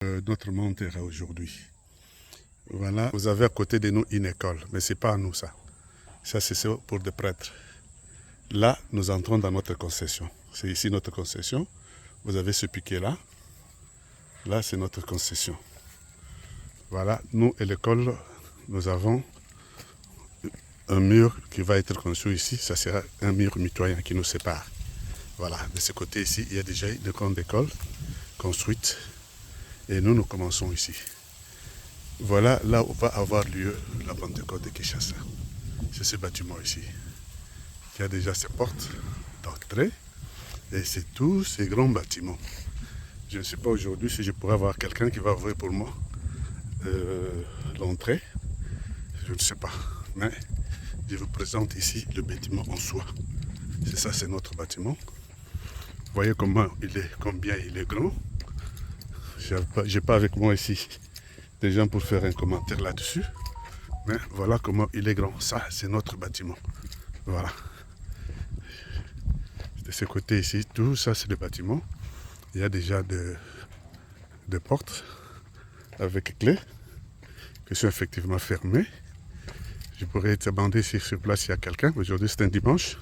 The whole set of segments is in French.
Notre Montera aujourd'hui. Voilà, vous avez à côté de nous une école, mais c'est pas à nous ça. Ça c'est pour des prêtres. Là, nous entrons dans notre concession. C'est ici notre concession. Vous avez ce piquet là. Là, c'est notre concession. Voilà, nous et l'école, nous avons un mur qui va être construit ici. Ça sera un mur mitoyen qui nous sépare. Voilà, de ce côté ici, il y a déjà une grande école construite. Et nous commençons ici. Voilà là où va avoir lieu la Pentecôte de Kinshasa. C'est ce bâtiment ici, qui a déjà ses portes d'entrée. Et c'est tous ces grands bâtiments. Je ne sais pas aujourd'hui si je pourrais avoir quelqu'un qui va ouvrir pour moi l'entrée. Je ne sais pas. Mais je vous présente ici le bâtiment en soi. C'est ça, c'est notre bâtiment. Vous voyez combien il est grand. Je n'ai pas avec moi ici des gens pour faire un commentaire là-dessus. Mais voilà comment il est grand. Ça, c'est notre bâtiment. Voilà. De ce côté ici, tout ça, c'est le bâtiment. Il y a déjà des portes avec clé qui sont effectivement fermées. Je pourrais te demander si sur place il y a quelqu'un. Aujourd'hui, c'est un dimanche.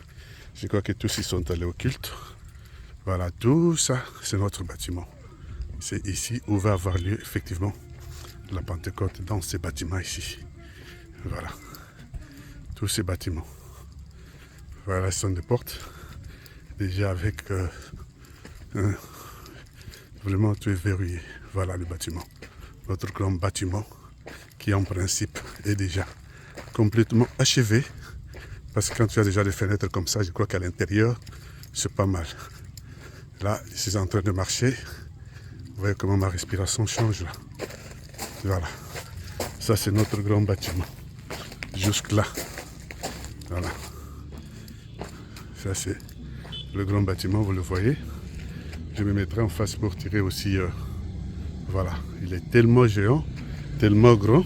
Je crois que tous ils sont allés au culte. Voilà, tout ça, c'est notre bâtiment. C'est ici où va avoir lieu effectivement la Pentecôte, dans ces bâtiments ici. Voilà. Tous ces bâtiments. Voilà, ce sont des portes. Déjà avec vraiment tout est verrouillé. Voilà le bâtiment. Notre grand bâtiment qui en principe est déjà complètement achevé. Parce que quand tu as déjà des fenêtres comme ça, je crois qu'à l'intérieur, c'est pas mal. Là, je suis en train de marcher. Vous voyez comment ma respiration change là. Voilà. Ça, c'est notre grand bâtiment. Jusque là. Voilà. Ça, c'est le grand bâtiment, vous le voyez. Je me mettrai en face pour tirer aussi. Voilà. Il est tellement géant, tellement grand,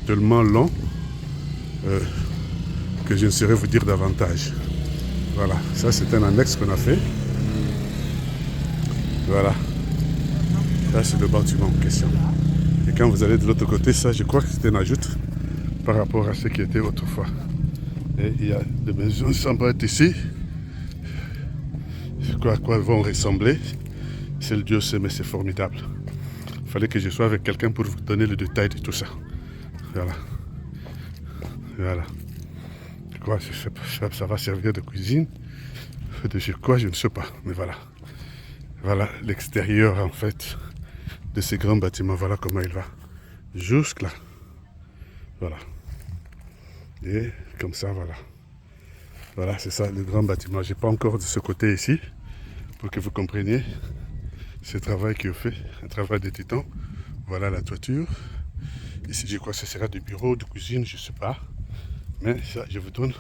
tellement long, que je ne saurais vous dire davantage. Voilà. Ça, c'est un annexe qu'on a fait. Voilà. Ça, c'est le bâtiment en question. Et quand vous allez de l'autre côté, ça, je crois que c'est un ajout par rapport à ce qui était autrefois. Et il y a des maisons qui semblent être ici. À quoi elles vont ressembler, c'est le Dieu sait, mais c'est formidable. Il fallait que je sois avec quelqu'un pour vous donner le détail de tout ça. Voilà. Voilà. Je crois que ça va servir de cuisine. De quoi, je ne sais pas. Mais voilà. Voilà l'extérieur, en fait, de ces grands bâtiments. Voilà comment il va. Jusque là. Voilà. Et comme ça, voilà. Voilà, c'est ça, le grand bâtiment. Je n'ai pas encore de ce côté ici, pour que vous compreniez ce travail qui est fait, un travail de titan. Voilà la toiture. Ici, je crois que ce sera du bureau, de cuisine, je ne sais pas. Mais ça, je vous donne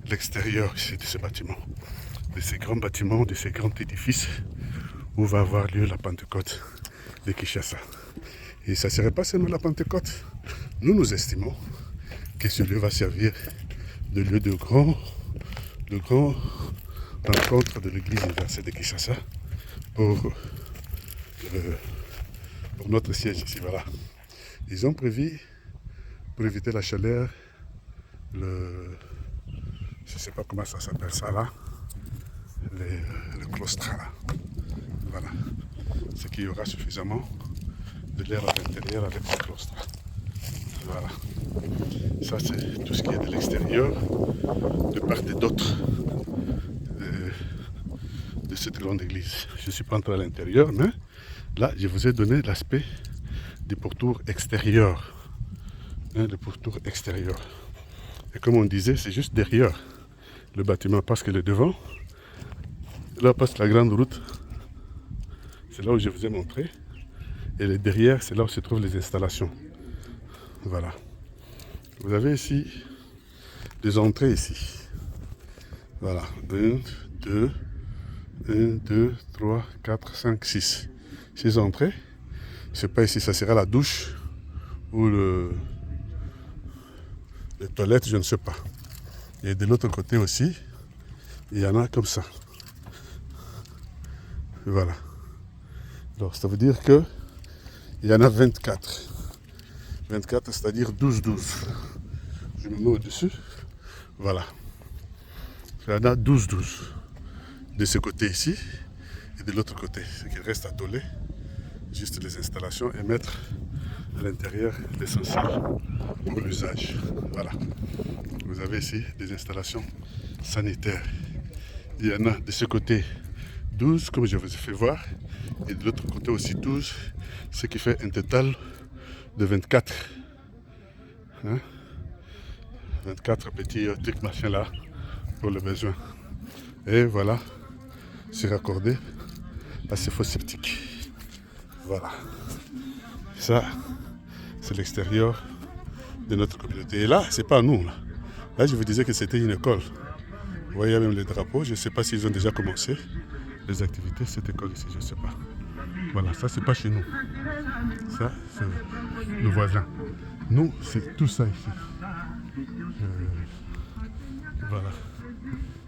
l'extérieur ici de ce bâtiment. De ces grands bâtiments, de ces grands édifices où va avoir lieu la Pentecôte de Kinshasa. Et ça ne serait pas seulement la Pentecôte. Nous estimons que ce lieu va servir de lieu de grand rencontre de l'église universelle de Kinshasa pour notre siège ici. Voilà. Ils ont prévu, pour éviter la chaleur, je ne sais pas comment ça s'appelle ça là, le claustrat là. Voilà. C'est qu'il y aura suffisamment de l'air à l'intérieur avec le claustrat. Voilà. Ça, c'est tout ce qui est de l'extérieur, de part et d'autre de cette grande église. Je ne suis pas entré à l'intérieur, mais là, je vous ai donné l'aspect du pourtour extérieur. Le pourtour extérieur. Et comme on disait, c'est juste derrière le bâtiment, parce que le devant, là passe la grande route. C'est là où je vous ai montré. Et le derrière, c'est là où se trouvent les installations. Voilà. Vous avez ici des entrées ici. Voilà. 1, 2, 3, 4, 5, 6. 6 entrées. Je ne sais pas ici, ça sera la douche ou les toilettes, je ne sais pas. Et de l'autre côté aussi, il y en a comme ça. Voilà. Alors, ça veut dire que Il y en a 24. 24, c'est-à-dire 12-12. Je me mets au-dessus. Voilà. Il y en a 12-12. De ce côté ici et de l'autre côté. Ce qui reste à toller, juste les installations et mettre à l'intérieur l'essentiel pour l'usage. Voilà. Vous avez ici des installations sanitaires. Il y en a de ce côté 12, comme je vous ai fait voir, et de l'autre côté aussi 12, ce qui fait un total de 24. Hein? 24 petits trucs machin là pour le besoin. Et voilà, c'est raccordé à ces fosses septiques. Voilà. Ça, c'est l'extérieur de notre communauté. Et là, c'est pas nous. Là, je vous disais que c'était une école. Vous voyez, il y a même les drapeaux. Je ne sais pas s'ils ont déjà commencé les activités de cette école ici, je ne sais pas. Voilà, ça, c'est pas chez nous. Ça, c'est le voisin. Nous, c'est tout ça ici. Voilà.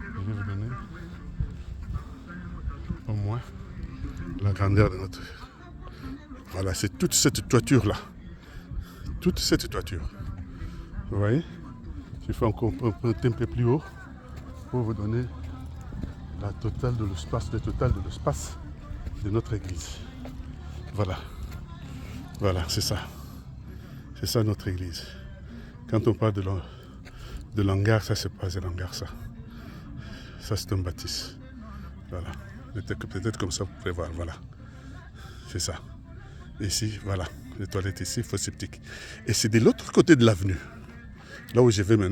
Je vais vous donner au moins la grandeur de notre... Voilà, c'est toute cette toiture-là. Toute cette toiture. Vous voyez? Je fais encore un peu plus haut pour vous donner le total de l'espace de notre église. Voilà. Voilà, c'est ça. C'est ça notre église. Quand on parle de l'hangar, ça c'est pas un hangar, ça. Ça c'est un bâtisse. Voilà. Peut-être comme ça vous pouvez voir. Voilà. C'est ça. Ici, voilà. Les toilettes ici, fosse septique. Et c'est de l'autre côté de l'avenue. Là où je vais maintenant.